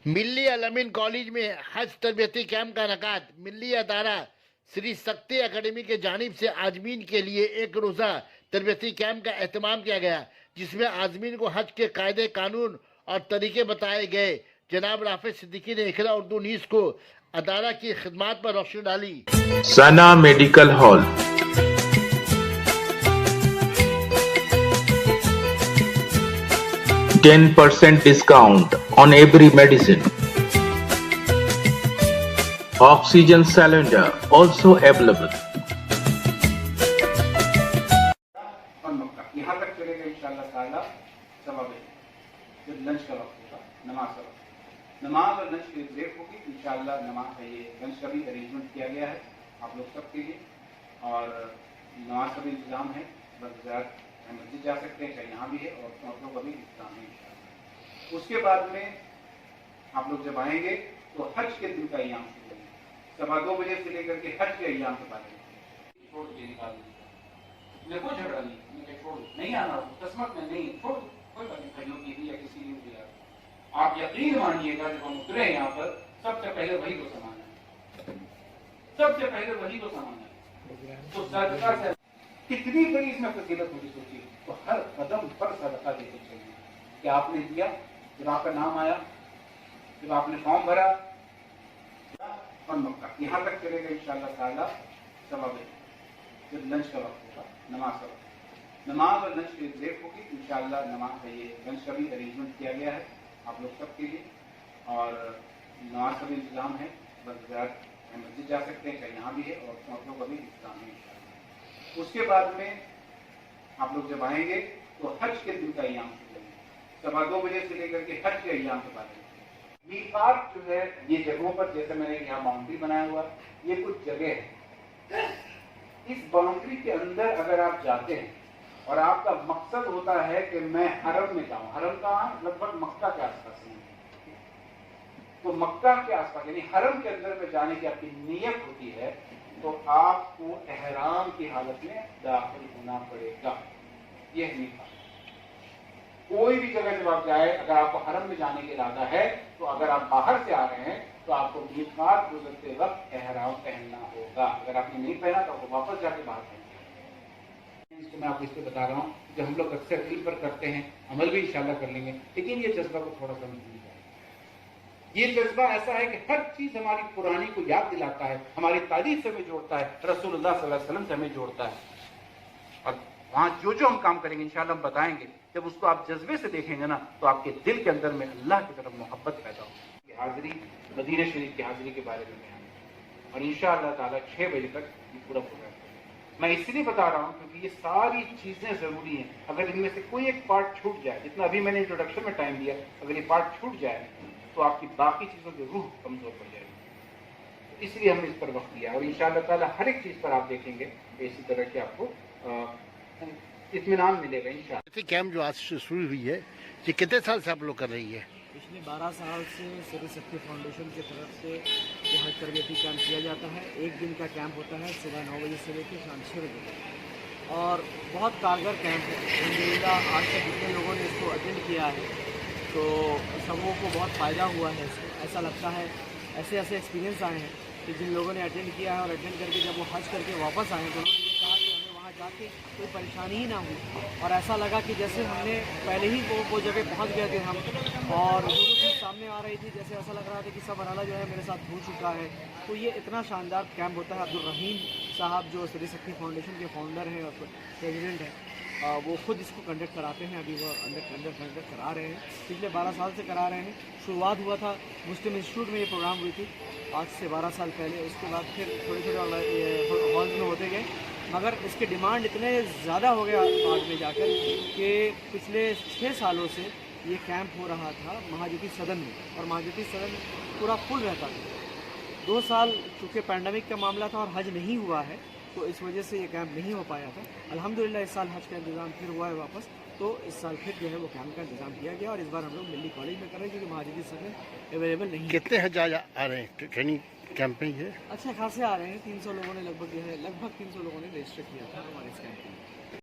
ملی علمین کالج میں حج تربیتی کیمپ کا انعقاد ملی ادارہ سری سکتی اکیڈمی کے جانب سے عازمین کے لیے ایک روزہ تربیتی کیمپ کا اہتمام کیا گیا، جس میں عازمین کو حج کے قاعدے قانون اور طریقے بتائے گئے۔ جناب رافع صدیقی نے اقرا اردو نیوز کو ادارہ کی خدمات پر روشنی ڈالی۔ ثنا medical hall 10% discount on every medicine. Oxygen cylinder also available. اور مکہ یہاں تک چلے گا انشاءاللہ تعالیٰ ثواب ہے۔ جب لنچ کا وقت ہوگا، نماز کا وقت، نماز اور لنچ کی بریک ہوگی انشاءاللہ۔ نماز یہ لنچ کا بھی ارینجمنٹ کیا گیا ہے آپ لوگ سب کے لیے، اور نماز کا بھی انتظام ہے۔ بغیر مسجد جا سکتے ہیں، چاہے یہاں بھی ہے، اور عورتوں کا بھی انتظام ہے انشاءاللہ۔ اس کے بعد میں آپ لوگ جب آئیں گے تو حج کے دن کا ایام شروع ہوگا، 2:15 بجے سے لے کر کے حج کے ایام کے بارے میں چھوڑ کے نکال دیں۔ میں کوئی جھگڑا نہیں، میں کہ چھوڑ نہیں آنا، قسمت میں نہیں، چھوڑ کوئی بات نہیں، بھائیوں کی بھی یا کسی نے بھی۔ آپ یقین مانیے گا جب ہم اترے یہاں پر سب سے پہلے وہی کو سمانا ہے، سب سے پہلے وہی کو سمانا ہے۔ تو صدقہ سے کتنی بڑی اس میں فضیلت ہوگی سوچیے، تو ہر قدم پر صدقہ دینا چاہیے کہ آپ نے دیا، جب آپ کا نام آیا، جب آپ نے فارم بھرا، اور مکہ یہاں تک چلے گا انشاءاللہ تعالیٰ ثواب ہے۔ جب لنچ کا وقت ہوگا، نماز کا وقت، نماز اور لنچ کی بریک ہوگی انشاءاللہ۔ نماز یہ لنچ کا بھی ارینجمنٹ کیا گیا ہے آپ لوگ سب کے لیے، اور نماز کا بھی انتظام ہے۔ بغیر مسجد جا سکتے ہیں، چاہے یہاں بھی ہے، اور عورتوں کا بھی انتظام ہے انشاءاللہ۔ اس کے بعد میں آپ لوگ جب آئیں گے تو حج کے دن کا ایام شروع ہوگا، 2:15 بجے سے لے کر کے حج کے ایام کے بارے میں۔ میقات جو ہے یہ جگہوں پر، جیسے میں نے یہاں باؤنڈری بنایا ہوا، یہ کچھ جگہ ہے۔ اس باؤنڈری کے اندر اگر آپ جاتے ہیں اور آپ کا مقصد ہوتا ہے کہ میں حرم میں جاؤں، حرم کہاں؟ لگ بھگ مکہ کے آس پاس ہے، تو مکہ کے آس پاس یعنی حرم کے اندر میں جانے کی آپ کی نیت ہوتی ہے، تو آپ کو احرام کی حالت میں داخل ہونا پڑے گا۔ یہ ہے میقات۔ کوئی بھی جگہ جب آپ جائے، اگر آپ کو حرم میں جانے کا ارادہ ہے، تو اگر آپ باہر سے آ رہے ہیں تو آپ کو میقات گزرتے وقت احرام پہننا ہوگا۔ اگر آپ نے نہیں پہنا تو آپ کو واپس جا کے باہر پہننا۔ اس کو میں آپ کو اس پہ بتا رہا ہوں جو ہم لوگ اکثر دل پر کرتے ہیں، عمل بھی انشاءاللہ کر لیں گے، لیکن یہ جذبہ کو تھوڑا سا نہیں ہے۔ یہ جذبہ ایسا ہے کہ ہر چیز ہماری پرانی کو یاد دلاتا ہے، ہماری تاریخ سے ہمیں جوڑتا ہے، رسول اللہ صلی اللہ علیہ وسلم سے ہمیں جوڑتا ہے۔ اور وہاں جو ہم کام کریں گے انشاءاللہ ہم بتائیں گے، جب اس کو آپ جذبے سے دیکھیں گے نا تو آپ کے دل کے اندر میں اللہ کی طرف محبت پیدا ہوگی۔ حاضری مدینہ شریف کی حاضری کے بارے میں بیان ہے، اور انشاءاللہ تعالیٰ 6 بجے تک یہ پورا پروگرام ہے۔ میں اس لیے بتا رہا ہوں کیونکہ یہ ساری چیزیں ضروری ہیں۔ اگر ان میں سے کوئی ایک پارٹ چھوٹ جائے، جتنا ابھی میں نے انٹروڈکشن میں ٹائم دیا، اگر یہ پارٹ چھوٹ جائے تو آپ کی باقی چیزوں کی روح کمزور پڑ جائے گی۔ اس لیے ہم نے اس پر وقت دیا، اور انشاءاللہ تعالیٰ ہر ایک چیز پر آپ دیکھیں گے اسی طرح کے آپ کو اطمینان ملے گا انشاءاللہ۔ کیمپ جو آج سے شروع ہوئی ہے، یہ کتنے سال سے آپ لوگ کر رہی ہے؟ پچھلے 12 سال سے سری سکتی فاؤنڈیشن کی طرف سے یہ حج تربیتی کیمپ کیا جاتا ہے۔ ایک دن کا کیمپ ہوتا ہے، صبح 9 بجے سے لے کے شام 6 بجے تک، اور بہت کارگر کیمپ ہے الحمدللہ۔ آج تک جتنے لوگوں نے اس کو اٹینڈ کیا ہے تو سبوں کو بہت فائدہ ہوا ہے۔ اس کو ایسا لگتا ہے، ایسے ایکسپیرینس آئے ہیں کہ جن لوگوں نے اٹینڈ کیا ہے اور اٹینڈ کر کے جب وہ حج کر کے واپس آئے ہیں تو انہوں نے یہ کہا کہ ہمیں وہاں جا کے کوئی پریشانی ہی نہ ہوئی، اور ایسا لگا کہ جیسے ہم نے پہلے ہی وہ جگہ پہنچ گئے تھے ہم، اور جو چیز سامنے آ رہی تھی جیسے ایسا لگ رہا تھا کہ سب مرحلہ جو ہے میرے ساتھ ہو چکا ہے۔ تو یہ اتنا شاندار کیمپ ہوتا ہے۔ عبدالرحیم صاحب جو سری سکتی فاؤنڈیشن کے فاؤنڈر ہیں اور پریزیڈنٹ ہیں، وہ خود اس کو کنڈکٹ کراتے ہیں۔ ابھی وہ کنڈکٹ کرا رہے ہیں، پچھلے 12 سال سے کرا رہے ہیں۔ شروعات ہوا تھا مسلم انسٹیٹیوٹ میں، یہ پروگرام ہوئی تھی آج سے 12 سال پہلے۔ اس کے بعد پھر تھوڑے ہالز میں ہوتے گئے، مگر اس کے ڈیمانڈ اتنے زیادہ ہو گیا بعد میں جا کر کہ پچھلے 6 سالوں سے یہ کیمپ ہو رہا تھا مہاجتی سدن میں، اور مہاجتی سدن پورا فل رہتا تھا۔ 2 سال چونکہ پینڈیمک کا معاملہ تھا اور حج نہیں ہوا ہے تو اس وجہ سے یہ کیمپ نہیں ہو پایا تھا۔ الحمدللہ اس سال حج کا انتظام پھر ہوا ہے واپس، تو اس سال پھر جو ہے وہ کیمپ کا انتظام کیا گیا، اور اس بار ہم لوگ ملی کالج میں کر رہے ہیں کیونکہ مہاجتی سدن اویلیبل نہیں ہے۔ کتنے حجاج آ رہے ہیں ٹریننگ کیمپ میں؟ یہ اچھا خاصے آ رہے ہیں، 300 لوگوں نے لگ بھگ 300 لوگوں نے رجسٹر کیا تھا ہمارے اس کیمپ میں۔